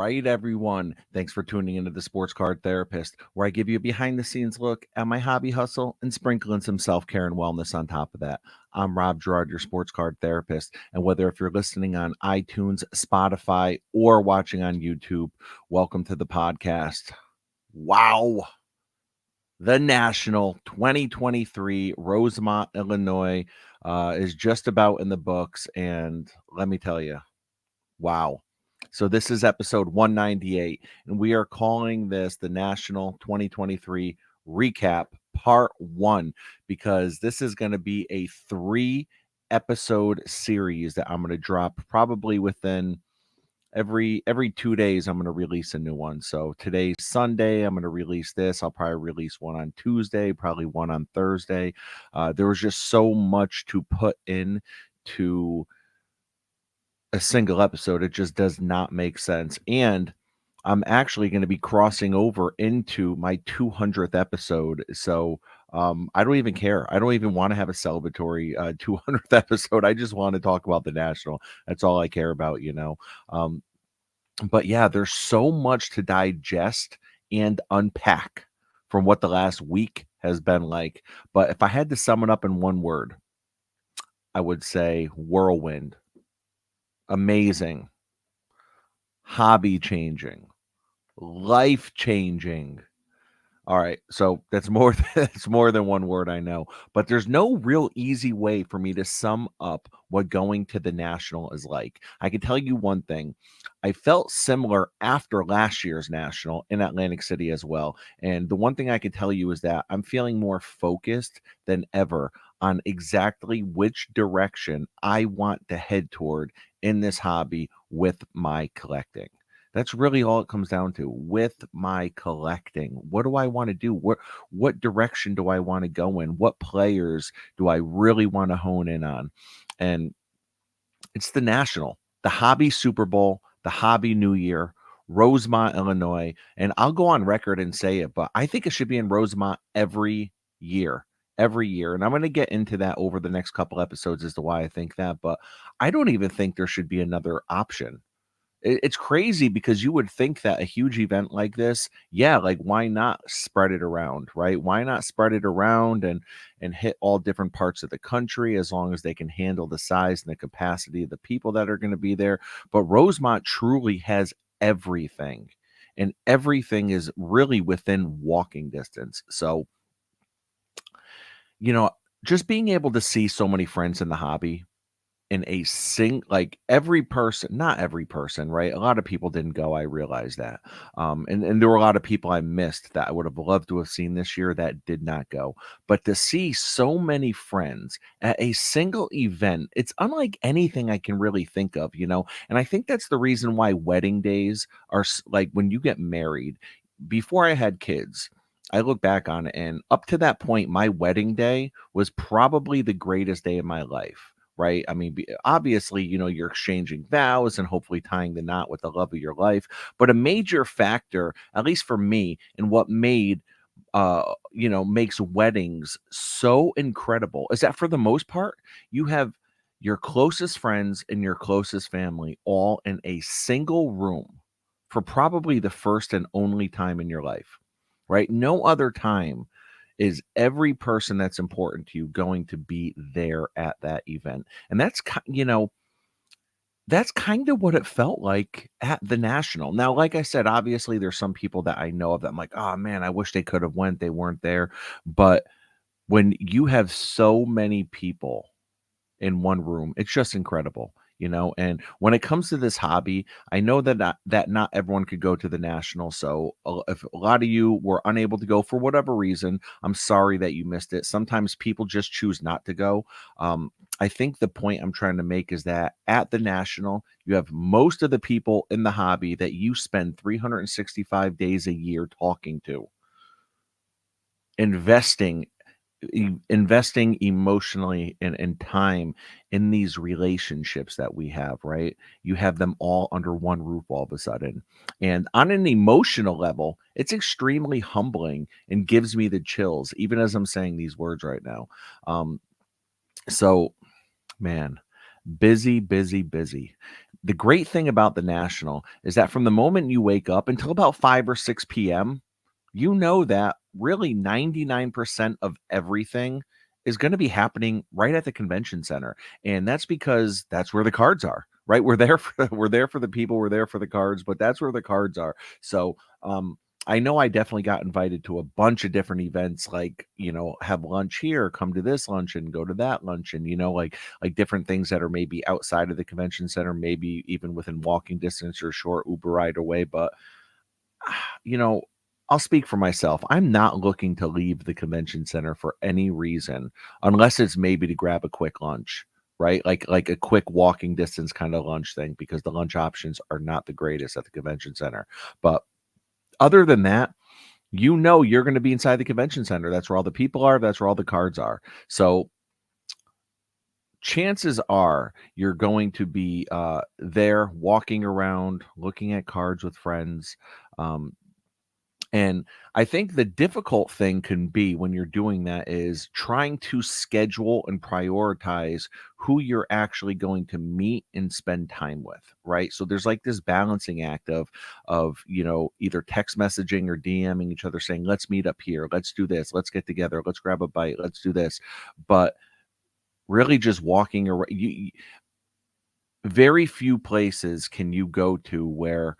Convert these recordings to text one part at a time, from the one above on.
right, everyone. Thanks for tuning into the Sports Card Therapist, where I give you a behind the scenes look at my hobby hustle and sprinkle in some self care and wellness on top of that. I'm Rob Gerard, your Sports Card Therapist. And whether if you're listening on iTunes, Spotify, or watching on YouTube, welcome to the podcast. Wow. The National 2023 Rosemont, Illinois is just about in the books. And let me tell you, wow. So this is episode 198, and we are calling this the National 2023 Recap Part 1 because this is going to be a 3 episode series that I'm going to drop probably within every 2 days. I'm going to release a new one. So today's Sunday, I'm going to release this. I'll probably release one on Tuesday, probably one on Thursday. There was just so much to put in to a single episode. It just does not make sense. And I'm actually going to be crossing over into my 200th episode. So I don't even care. I don't even want to have a celebratory 200th episode. I just want to talk about the National. That's all I care about, you know. But yeah, there's so much to digest and unpack from what the last week has been like. But if I had to sum it up in one word, I would say whirlwind. Amazing, hobby changing, life changing. All right, so that's more that's more than one word, I know, but there's no real easy way for me to sum up what going to the National is like. I can tell you one thing. I felt similar after last year's National in Atlantic City as well. And the one thing I can tell you is that I'm feeling more focused than ever on exactly which direction I want to head toward in this hobby with my collecting. That's really all it comes down to with my collecting. What do I want to do? What direction do I want to go in? What players do I really want to hone in on? And it's the National, the Hobby Super Bowl, the Hobby New Year, Rosemont, Illinois. And I'll go on record and say it, but I think it should be in Rosemont every year. Every year. And I'm going to get into that over the next couple episodes as to why I think that. But I don't even think there should be another option. It's crazy because you would think that a huge event like this, yeah, like why not spread it around, right? Why not spread it around and hit all different parts of the country as long as they can handle the size and the capacity of the people that are going to be there. But Rosemont truly has everything, and everything is really within walking distance. So, you know, just being able to see so many friends in the hobby in a like every person, not every person, right? A lot of people didn't go. I realize that. And there were a lot of people I missed that I would have loved to have seen this year that did not go. But to see so many friends at a single event, it's unlike anything I can really think of, you know? And I think that's the reason why wedding days are like when you get married. Before I had kids, I look back on it, and up to that point, my wedding day was probably the greatest day of my life, right? I mean, obviously, you know, you're exchanging vows and hopefully tying the knot with the love of your life. But a major factor, at least for me, and what makes weddings so incredible is that for the most part, you have your closest friends and your closest family all in a single room for probably the first and only time in your life, right? No other time is every person that's important to you going to be there at that event. And that's kind of what it felt like at the National. Now, like I said, obviously there's some people that I know of that I'm like, oh man, I wish they could have went. They weren't there. But when you have so many people in one room. It's just incredible, you know. And when it comes to this hobby, I know that not everyone could go to the National. So if a lot of you were unable to go for whatever reason, I'm sorry that you missed it. Sometimes people just choose not to go. I think the point I'm trying to make is that at the National, you have most of the people in the hobby that you spend 365 days a year talking to, investing investing emotionally and time in these relationships that we have, right? You have them all under one roof all of a sudden. And on an emotional level, it's extremely humbling and gives me the chills, even as I'm saying these words right now. So, man, busy, busy, busy. the great thing about the National is that from the moment you wake up until about 5 or 6 p.m., you know that really 99% of everything is going to be happening right at the convention center. And that's because that's where the cards are, right? We're there for we're there for the people, we're there for the cards, but that's where the cards are. So, I know I definitely got invited to a bunch of different events, like, have lunch here, come to this lunch and go to that lunch, and like different things that are maybe outside of the convention center, maybe even within walking distance or short Uber ride away. But you know, I'll speak for myself. I'm not looking to leave the convention center for any reason, unless it's maybe to grab a quick lunch, right? Like a quick walking distance kind of lunch thing, because the lunch options are not the greatest at the convention center. But other than that, you're going to be inside the convention center. That's where all the people are. That's where all the cards are. So chances are you're going to be there walking around, looking at cards with friends. Um, And I think the difficult thing can be when you're doing that is trying to schedule and prioritize who you're actually going to meet and spend time with, right? So there's like this balancing act of either text messaging or DMing each other saying, "Let's meet up here, let's do this, let's get together, let's grab a bite, let's do this." But really just walking around, very few places can you go to where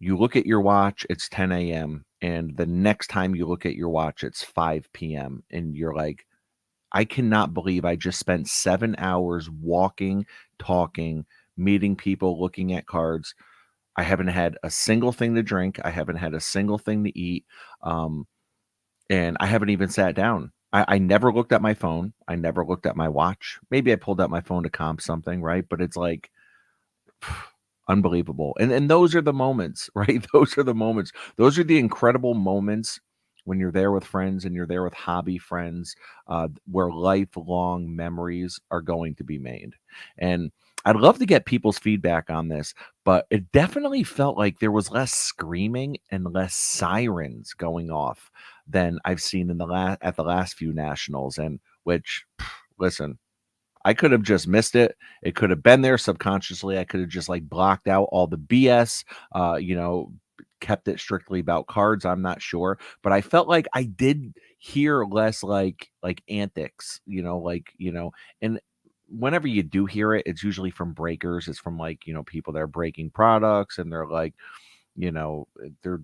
you look at your watch, it's 10 a.m., and the next time you look at your watch, it's 5 p.m., and you're like, "I cannot believe I just spent 7 hours walking, talking, meeting people, looking at cards. I haven't had a single thing to drink. I haven't had a single thing to eat, um, and I haven't even sat down." I never looked at my phone. I never looked at my watch. Maybe I pulled out my phone to comp something, right? But it's like, unbelievable. And those are the moments, right? Those are the moments. Those are the incredible moments when you're there with friends and you're there with hobby friends, where lifelong memories are going to be made. And I'd love to get people's feedback on this, but it definitely felt like there was less screaming and less sirens going off than I've seen in the last few nationals. And which, listen, I could have just missed it. It could have been there subconsciously. I could have just like blocked out all the BS, uh, you know, kept it strictly about cards. I'm not sure, but I felt like I did hear less like antics, and whenever you do hear it, it's usually from breakers. It's from people that are breaking products, and they're like, they're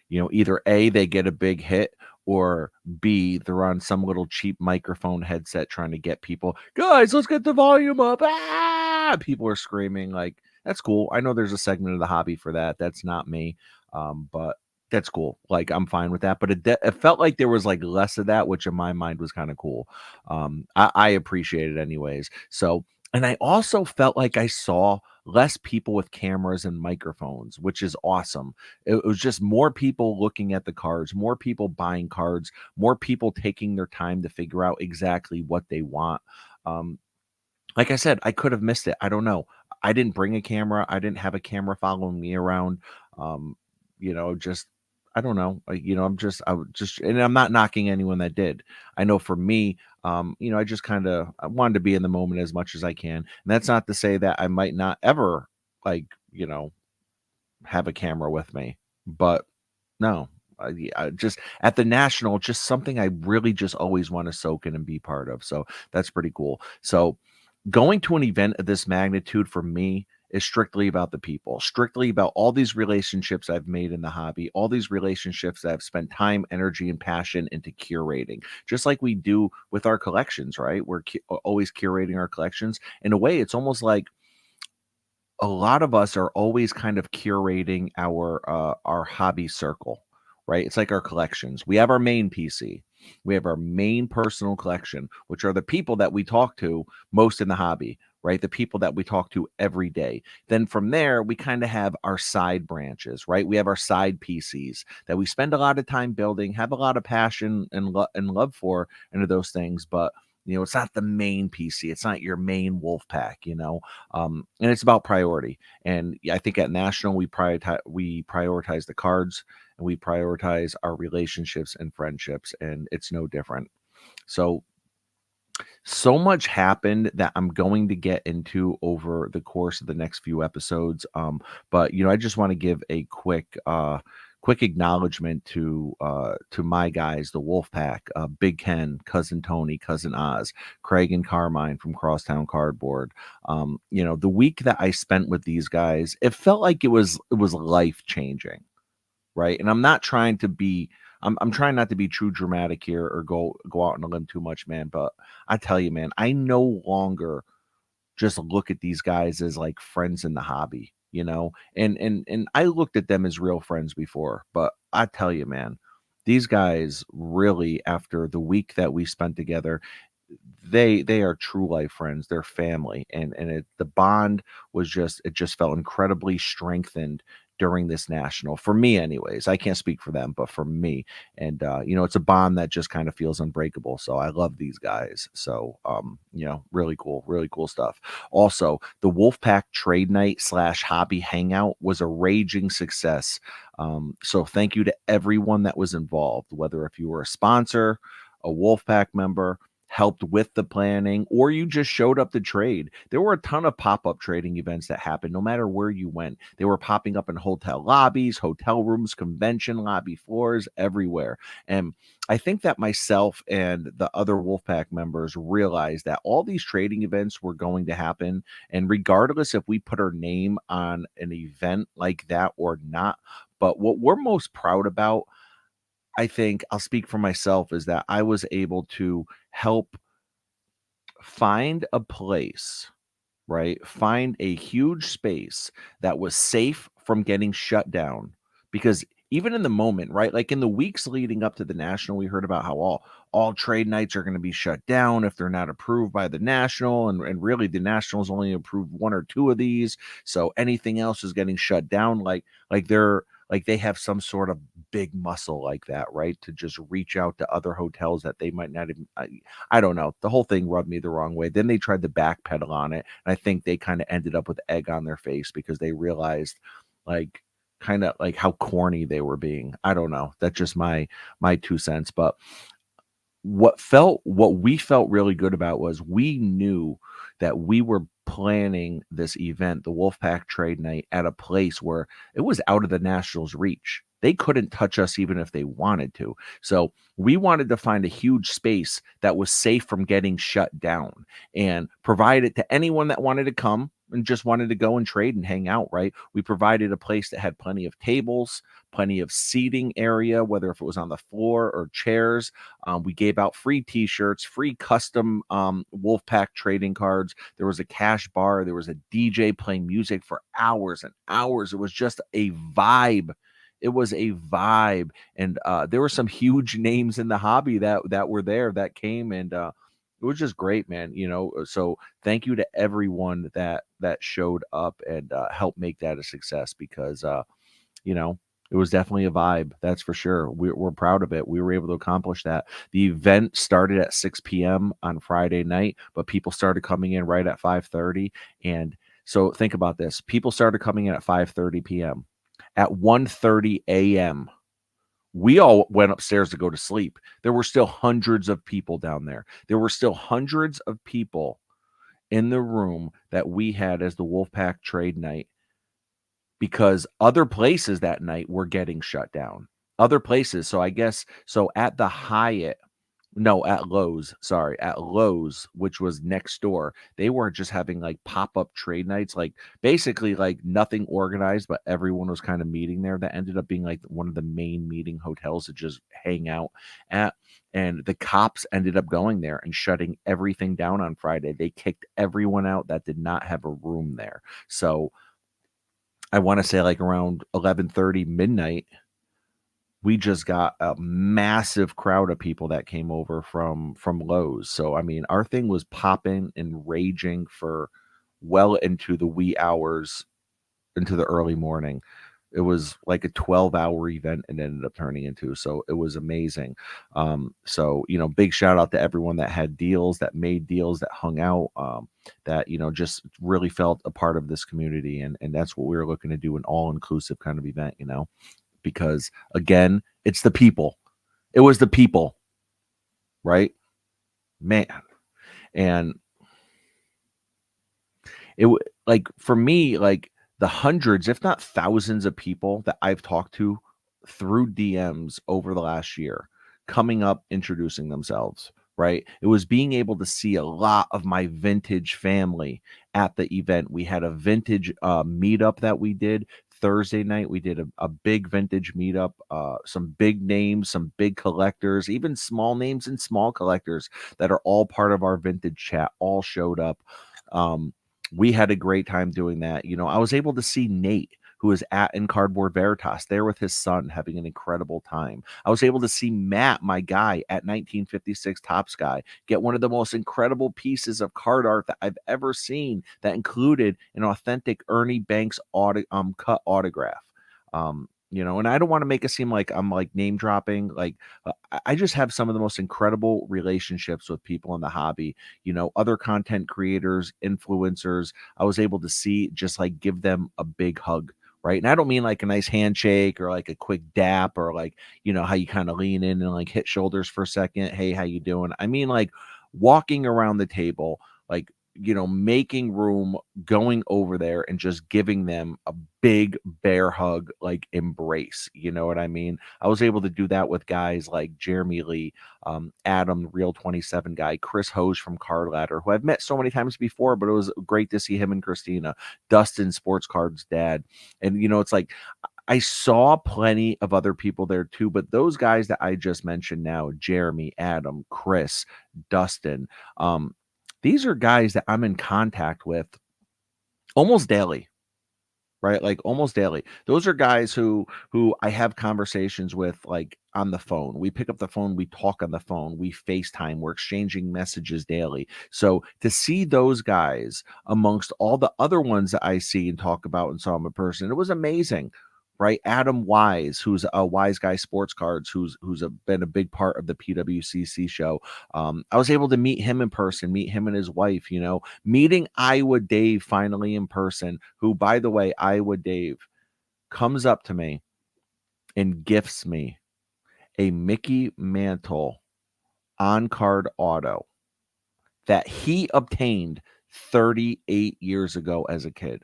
either A, they get a big hit, or B, they're on some little cheap microphone headset trying to get people, "Guys, let's get the volume up." Ah! People are screaming. Like, that's cool. I know there's a segment of the hobby for that. That's not me. But that's cool. Like, I'm fine with that. But it felt like there was like less of that, which in my mind was kind of cool. I appreciate it anyways. So, and I also felt like I saw less people with cameras and microphones, which is awesome. It was just more people looking at the cards, more people buying cards, more people taking their time to figure out exactly what they want. Um, like I said, I could have missed it. I don't know. I didn't bring a camera. I didn't have a camera following me around. Um, just I don't know. And I'm not knocking anyone that did. I know for me, I just I wanted to be in the moment as much as I can. And that's not to say that I might not ever like, have a camera with me. But no, I just at the national, just something I really just always want to soak in and be part of. So that's pretty cool. So going to an event of this magnitude for me is strictly about the people, strictly about all these relationships I've made in the hobby, all these relationships that I've spent time, energy, and passion into curating, just like we do with our collections, right? We're always curating our collections. In a way, it's almost like a lot of us are always kind of curating our hobby circle, right? It's like our collections. We have our main PC. We have our main personal collection, which are the people that we talk to most in the hobby, right? The people that we talk to every day. Then from there, we kind of have our side branches, right? We have our side PCs that we spend a lot of time building, have a lot of passion and love for into those things, but it's not the main PC. It's not your main wolf pack. And it's about priority. And I think at National, we prioritize the cards, and we prioritize our relationships and friendships, and it's no different. So So much happened that I'm going to get into over the course of the next few episodes. But I just want to give a quick acknowledgement to my guys, the Wolfpack, Big Ken, Cousin Tony, Cousin Oz, Craig and Carmine from Crosstown Cardboard. The week that I spent with these guys, it felt like it was life changing, right? And I'm not trying to be I'm trying not to be too dramatic here or go out on a limb too much, man. But I tell you, man, I no longer just look at these guys as like friends in the hobby, and I looked at them as real friends before, but I tell you, man, these guys really, after the week that we spent together, they are true life friends. They're family, and the bond it just felt incredibly strengthened during this national, for me anyways. I can't speak for them, but for me. And it's a bond that just kind of feels unbreakable. So I love these guys. So really cool stuff. Also, the Wolfpack trade night slash hobby hangout was a raging success. So thank you to everyone that was involved, whether if you were a sponsor, a Wolfpack member, helped with the planning, or you just showed up to trade. There were a ton of pop-up trading events that happened no matter where you went. They were popping up in hotel lobbies, hotel rooms, convention lobby floors, everywhere. And I think that myself and the other Wolfpack members realized that all these trading events were going to happen. And regardless if we put our name on an event like that or not, but what we're most proud about, I think I'll speak for myself, is that I was able to help find a place, right? Find a huge space that was safe from getting shut down. Because even in the moment, right? Like in the weeks leading up to the national, we heard about how all trade nights are going to be shut down if they're not approved by the national. And really the nationals only approved one or two of these. So anything else is getting shut down. Like they have some sort of big muscle like that, right? To just reach out to other hotels that they might not even. I don't know. The whole thing rubbed me the wrong way. Then they tried to backpedal on it, and I think they kind of ended up with egg on their face because they realized, like, kind of like how corny they were being. I don't know. That's just my 2 cents. But what we felt really good about was we knew that we were planning this event, the Wolfpack Trade Night, at a place where it was out of the Nationals' reach. They couldn't touch us even if they wanted to. So we wanted to find a huge space that was safe from getting shut down and provide it to anyone that wanted to come and just wanted to go and trade and hang out, right? We provided a place that had plenty of tables, plenty of seating area, whether if it was on the floor or chairs. We gave out free T-shirts, free custom Wolfpack trading cards. There was a cash bar. There was a DJ playing music for hours and hours. It was just a vibe. It was a vibe, and there were some huge names in the hobby that were there that came, and it was just great, man. So thank you to everyone that showed up and helped make that a success because you know, it was definitely a vibe. That's for sure. We're proud of it. We were able to accomplish that. The event started at 6 p.m. on Friday night, but people started coming in right at 5:30. And so think about this. People started coming in at 5:30 p.m. At 1:30 a.m., we all went upstairs to go to sleep. There were still hundreds of people down there. There were still hundreds of people in the room that we had as the Wolfpack trade night because other places that night were getting shut down. Other places. So I guess so at the Hyatt, no, at Lowe's, sorry, at Lowe's, which was next door, they were just having like pop-up trade nights, like basically like nothing organized, but everyone was kind of meeting there. That ended up being like one of the main meeting hotels to just hang out at. And the cops ended up going there and shutting everything down on Friday. They kicked everyone out that did not have a room there. So I want to say like around 11:30 midnight, we just got a massive crowd of people that came over from Lowe's. So I mean, our thing was popping and raging for well into the wee hours into the early morning. It was like a 12-hour event it ended up turning into. So it was amazing. So big shout out to everyone that had deals, that made deals, that hung out, that just really felt a part of this community. And that's what we were looking to do, an all-inclusive kind of event, because again, it's the people. It was the people, right? Man. And like for me, like the hundreds, if not thousands of people that I've talked to through DMs over the last year, coming up, introducing themselves, right? It was being able to see a lot of my vintage family at the event. We had a vintage meetup that we did Thursday night. We did a big vintage meetup, some big names, some big collectors, even small names and small collectors that are all part of our vintage chat, all showed up. Um, we had a great time doing that. I was able to see Nate, who is at in Cardboard Veritas, there with his son, having an incredible time. I was able to see Matt, my guy at 1956 Topps Guy, get one of the most incredible pieces of card art that I've ever seen that included an authentic Ernie Banks cut autograph. And I don't want to make it seem like I'm like name dropping. Like I just have some of the most incredible relationships with people in the hobby, other content creators, influencers. I was able to see just like give them a big hug. Right. And I don't mean like a nice handshake or like a quick dap or like, how you kind of lean in and like hit shoulders for a second. Hey, how you doing? I mean, like walking around the table, like, making room, going over there and just giving them a big bear hug, like embrace. You know what I mean? I was able to do that with guys like Jeremy Lee, Adam, Real 27 guy, Chris Hose from Card Ladder, who I've met so many times before, but it was great to see him and Christina, Dustin, Sports Cards dad. And, it's like, I saw plenty of other people there too, but those guys that I just mentioned now, Jeremy, Adam, Chris, Dustin, these are guys that I'm in contact with almost daily, right? Like almost daily. Those are guys who I have conversations with like on the phone. We pick up the phone, we talk on the phone, we FaceTime, we're exchanging messages daily. So to see those guys amongst all the other ones that I see and talk about and saw in person, it was amazing. Right, Adam Wise, who's a Wise Guy Sports Cards, been a big part of the PWCC show. I was able to meet him in person, meet him and his wife. Meeting Iowa Dave finally in person, who, by the way, Iowa Dave comes up to me and gifts me a Mickey Mantle on card auto that he obtained 38 years ago as a kid.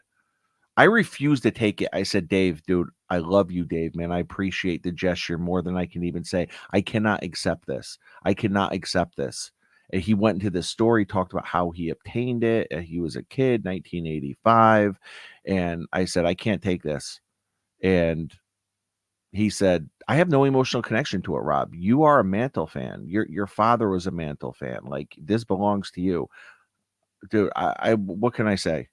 I refused to take it. I said, Dave, dude, I love you, Dave, man. I appreciate the gesture more than I can even say. I cannot accept this. I cannot accept this. And he went into this story, talked about how he obtained it. He was a kid, 1985. And I said, I can't take this. And he said, I have no emotional connection to it, Rob. You are a Mantle fan. Your father was a Mantle fan. Like, this belongs to you. Dude, what can I say?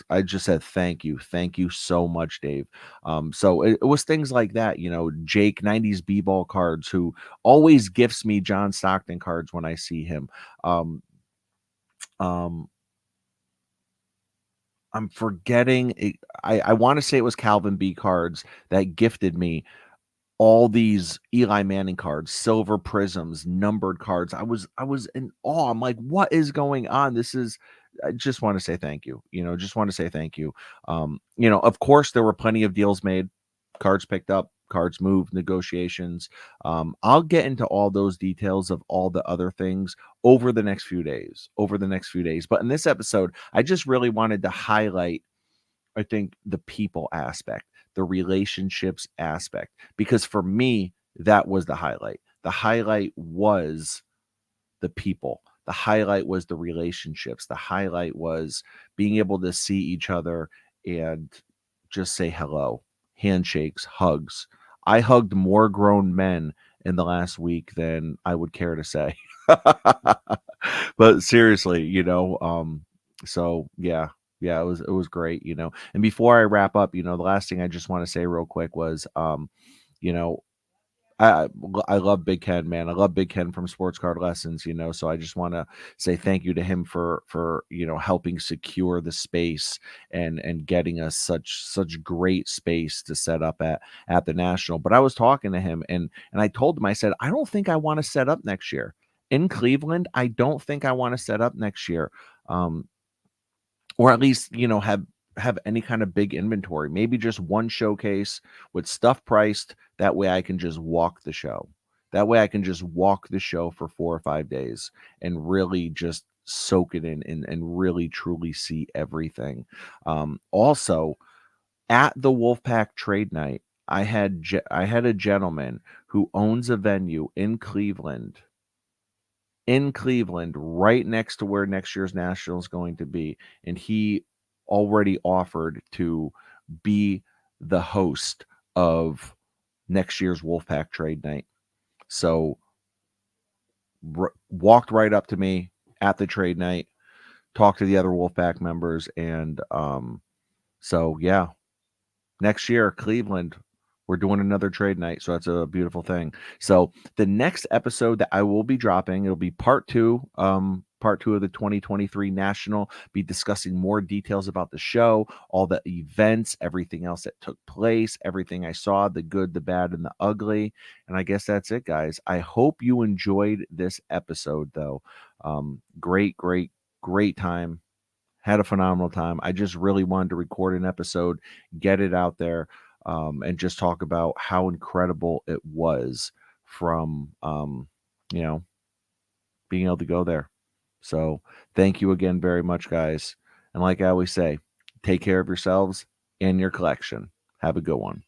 I just said thank you so much, Dave. So it was things like that, Jake 90s b-ball cards, who always gifts me John Stockton cards when I see him. Um, um, I'm forgetting. I want to say it was Calvin B cards that gifted me all these Eli Manning cards, silver prisms, numbered cards. I was in awe. I'm like, what is going on? I just want to say thank you. Just want to say thank you. Of course there were plenty of deals made, cards picked up, cards moved, negotiations. I'll get into all those details of all the other things over the next few days. But in this episode, I just really wanted to highlight, I think, the people aspect, the relationships aspect, because for me, that was the highlight. The highlight was the people. The highlight was the relationships. The highlight was being able to see each other and just say hello, handshakes, hugs. I hugged more grown men in the last week than I would care to say. But seriously, so yeah, it was great, And before I wrap up, the last thing I just want to say real quick was, you know, I I love Big Ken, man. I love Big Ken from Sports Card Lessons, so I just want to say thank you to him for helping secure the space and getting us such great space to set up at the National. But I was talking to him and I told him, I said, I don't think I want to set up next year in Cleveland. I don't think I want to set up next year. Um, or at least have any kind of big inventory, maybe just one showcase with stuff priced. That way I can just walk the show. That way I can just walk the show for 4 or 5 days and really just soak it in and really truly see everything. Also, at the Wolfpack trade night, I had a gentleman who owns a venue in Cleveland, right next to where next year's National is going to be, and he already offered to be the host of next year's Wolfpack trade night. So walked right up to me at the trade night, talked to the other Wolfpack members, and so yeah, next year, Cleveland, we're doing another trade night, so that's a beautiful thing. So the next episode that I will be dropping, it'll be part two of the 2023 National, be discussing more details about the show, all the events, everything else that took place, everything I saw, the good, the bad, and the ugly. And I guess that's it, guys. I hope you enjoyed this episode, though. Great, great, great time. Had a phenomenal time. I just really wanted to record an episode, get it out there, and just talk about how incredible it was from, you know, being able to go there. So thank you again very much, guys. And like I always say, take care of yourselves and your collection. Have a good one.